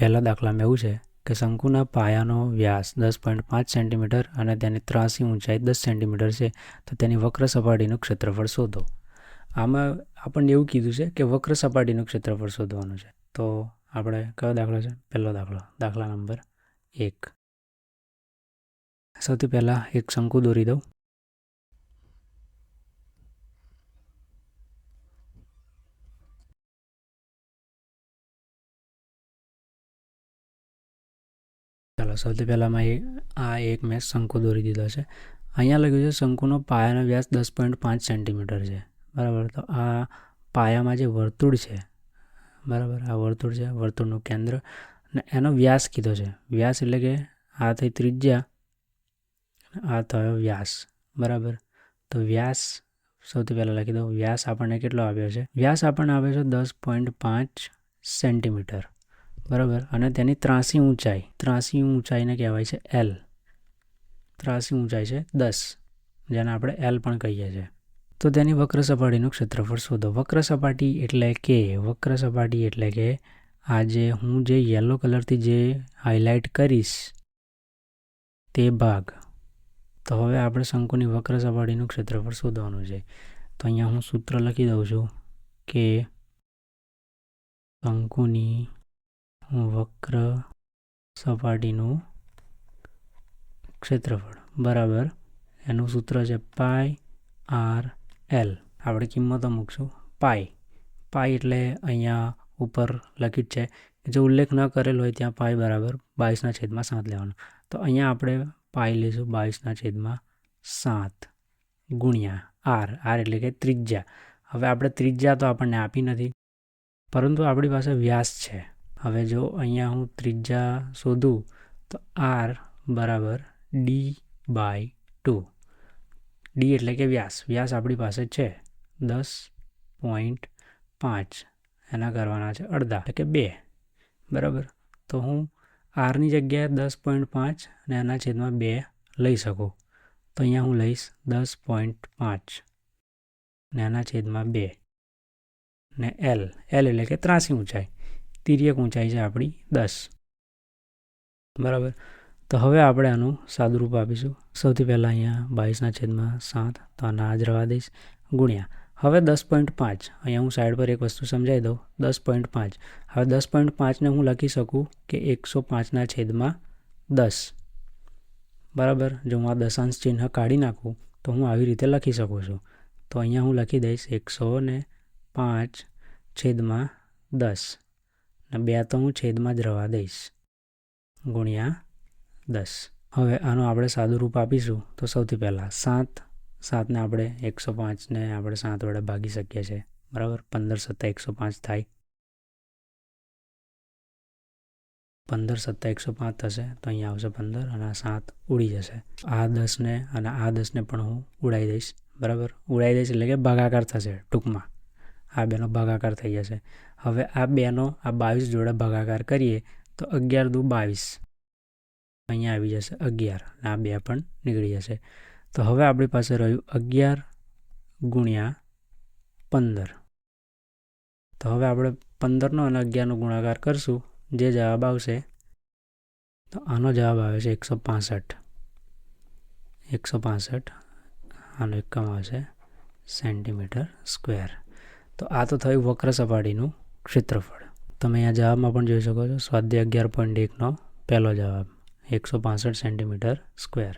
પહેલા દાખલામાં એવું છે કે શંકુના પાયાનો વ્યાસ 10.5 સેન્ટીમીટર અને તેની ત્રાસી ઊંચાઈ 10 સેન્ટીમીટર છે, તો તેની વક્ર સપાટીનું ક્ષેત્રફળ શોધો. આમાં આપણને એવું કીધું છે કે વક્ર સપાટીનું ક્ષેત્રફળ શોધવાનું છે. તો આપણે કયો દાખલો છે? પહેલો દાખલો, દાખલા નંબર 1. સૌથી પહેલાં એક શંકુ દોરી દઉં. ચાલો, સૌથી પહેલાં મેં શંકુ દોરી દીધો છે. અહીંયા લખ્યું છે શંકુનો પાયાનો વ્યાસ 10.5 સેન્ટીમીટર છે. બરાબર. તો આ પાયામાં જે વર્તુળ છે, બરાબર, આ વર્તુળ છે, વર્તુળનું કેન્દ્ર, અને એનો વ્યાસ કીધો છે. વ્યાસ એટલે કે આ થઈ ત્રિજ્યા, આ થયો વ્યાસ. બરાબર. તો વ્યાસ સૌથી પહેલાં લખી દઉં. વ્યાસ આપણને કેટલો આપ્યો છે? વ્યાસ આપણને આપ્યો છે 10.5 સેન્ટીમીટર. બરાબર. અને તેની ત્રાસી ઊંચાઈને કહેવાય છે એલ. ત્રાસી ઊંચાઈ છે 10, જેને આપણે એલ પણ કહીએ છીએ. તો તેની વક્ર સપાટીનું ક્ષેત્રફળ શોધો. વક્ર સપાટી એટલે કે હું જે યલો કલરથી જે હાઇલાઇટ કરીશ તે ભાગ. તો હવે આપણે શંકુની વક્ર સપાટીનું ક્ષેત્રફળ શોધવાનું છે. તો અહીંયા હું સૂત્ર લખી દઉં છું કે શંકુની વક્ર સપાટીનું ક્ષેત્રફળ બરાબર, એનું સૂત્ર છે પાઈ આર એલ. આપણે કિંમતો મૂકશું. પાઈ એટલે અહીંયા ઉપર લખ્યું છે. જો ઉલ્લેખ ન કરેલ હોય ત્યાં પાઈ બરાબર 22/7 લેવાનું. તો અહીંયા આપણે પાઈ લઈશું 22/7 ગુણ્યા આર. આર એટલે કે ત્રિજ્યા. હવે આપણે ત્રિજ્યા તો આપણને આપી નથી, પરંતુ આપણી પાસે વ્યાસ છે. હવે જો અહીંયા હું ત્રિજ્યા શોધું તો આર બરાબર D/2. ડી એટલે કે વ્યાસ. વ્યાસ આપણી પાસે છે 10.5. એના કરવાના છે અડધા, એટલે કે 2. બરાબર. તો હું આરની જગ્યાએ 10.5 અને એના છેદમાં 2 લઈ શકું. તો અહીંયા હું લઈશ 10.5 અને એના છેદમાં 2 ને એલ. એલ એટલે કે ત્રાસી ઊંચાઈ. તિર્યક ઊંચાઈ છે આપણી 10. બરાબર. તો હવે આપણે આનું સાદુરૂપ આપીશું. સૌથી પહેલાં અહીંયા 22/7, તો આના જ રવા દઈશ, ગુણ્યા. હવે 10.5, અહીંયા હું સાઈડ પર એક વસ્તુ સમજાવી દઉં. 10.5, હવે 10.5ને હું લખી શકું કે 105/10. બરાબર. જો હું આ દશાંશ ચિહ્ન કાઢી નાખું તો હું આવી રીતે લખી શકું છું. તો અહીંયા હું લખી દઈશ 105/10, અને 2 તો હું છેદમાં જ રવા દઈશ, ગુણ્યા 10. હવે આનું આપણે સાદું રૂપ આપીશું. તો સૌથી પહેલાં 7ને આપણે 105ને આપણે 7 વડે ભાગી શકીએ છીએ. બરાબર. 15 + 105 થાય. 15 + 105 થશે. તો અહીંયા આવશે 15 અને આ 7 ઉડી જશે. આ 10ને અને આ 10ને પણ હું ઉડાવી દઈશ. બરાબર. ઉડાવી દઈશ એટલે કે ભાગાકાર થશે ટૂંકમાં. આ બેનો ભાગાકાર થઈ જશે. હવે આ બેનો આ 22 જોડે ભાગાકાર કરીએ તો 11 દુ 22. અહીંયા આવી જશે 11, અને આ 2 પણ નીકળી જશે. તો હવે આપણી પાસે રહ્યું 11 ગુણ્યા 15. તો હવે આપણે 15નો અને 11નો ગુણાકાર કરશું. જે જવાબ આવશે, તો આનો જવાબ આવે છે 165. આનો એકમ આવશે સેન્ટીમીટર સ્ક્વેર. તો આ તો થયું વક્ર સપાટીનું ક્ષેત્રફળ. તમે અહીંયા જવાબમાં પણ જોઈ શકો છો. સ્વાધ્યાય 11.1નો પહેલો જવાબ 165 સેન્ટીમીટર સ્ક્વેર.